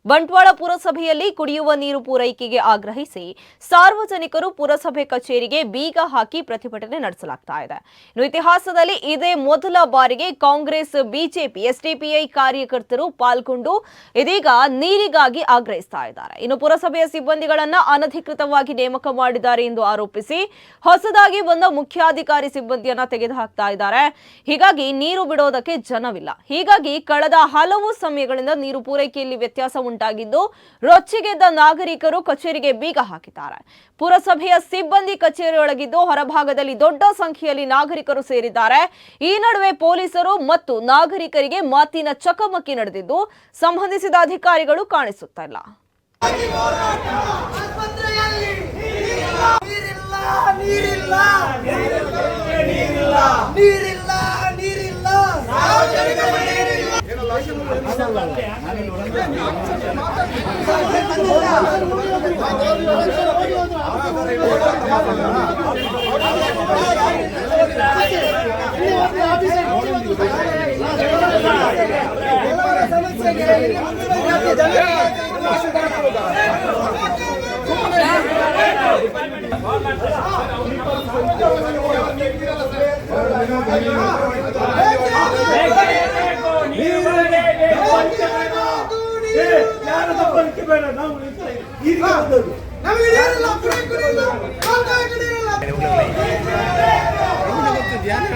ಬಂಟ್ವಾಳ ಪುರಸಭೆಯಲ್ಲಿ ಕುಡಿಯುವ ನೀರು ಪೂರೈಕೆಗೆ ಆಗ್ರಹಿಸಿ ಸಾರ್ವಜನಿಕರು ಪುರಸಭೆ ಕಚೇರಿಗೆ ಬೀಗ ಹಾಕಿ ಪ್ರತಿಭಟನೆ ನಡೆಸಲಾಗ್ತಾ ಇದೆ. ಇನ್ನು ಇತಿಹಾಸದಲ್ಲಿ ಇದೇ ಮೊದಲ ಬಾರಿಗೆ ಕಾಂಗ್ರೆಸ್, ಬಿಜೆಪಿ, ಎಸ್ಡಿಪಿಐ ಕಾರ್ಯಕರ್ತರು ಪಾಲ್ಗೊಂಡು ಇದೀಗ ನೀರಿಗಾಗಿ ಆಗ್ರಹಿಸ್ತಾ ಇದ್ದಾರೆ. ಇನ್ನು ಪುರಸಭೆಯ ಸಿಬ್ಬಂದಿಗಳನ್ನ ಅನಧಿಕೃತವಾಗಿ ನೇಮಕ ಮಾಡಿದ್ದಾರೆ ಎಂದು ಆರೋಪಿಸಿ ಹೊಸದಾಗಿ ಬಂದ ಮುಖ್ಯಾಧಿಕಾರಿ ಸಿಬ್ಬಂದಿಯನ್ನ ತೆಗೆದುಹಾಕ್ತಾ ಇದ್ದಾರೆ. ಹೀಗಾಗಿ ನೀರು ಬಿಡೋದಕ್ಕೆ ಜನವಿಲ್ಲ. ಹೀಗಾಗಿ ಕಳೆದ ಹಲವು ಸಮಯಗಳಿಂದ ನೀರು ಪೂರೈಕೆಯಲ್ಲಿ ವ್ಯತ್ಯಾಸ ಉಂಟಾಗಿದ್ದು ರೊಚ್ಚಿಗೆದ್ದ ನಾಗರಿಕರು ಕಚೇರಿಗೆ ಬೀಗ ಹಾಕಿದ್ದಾರೆ. ಪುರಸಭೆಯ ಸಿಬ್ಬಂದಿ ಕಚೇರಿಯೊಳಗಿದ್ದು ಹೊರಭಾಗದಲ್ಲಿ ದೊಡ್ಡ ಸಂಖ್ಯೆಯಲ್ಲಿ ನಾಗರಿಕರು ಸೇರಿದ್ದಾರೆ. ಈ ನಡುವೆ ಪೊಲೀಸರು ಮತ್ತು ನಾಗರಿಕರಿಗೆ ಮಾತಿನ ಚಕಮಕಿ ನಡೆದಿದ್ದು ಸಂಬಂಧಿಸಿದ ಅಧಿಕಾರಿಗಳು ಕಾಣಿಸುತ್ತಿಲ್ಲ. ಧ್ಯಾನ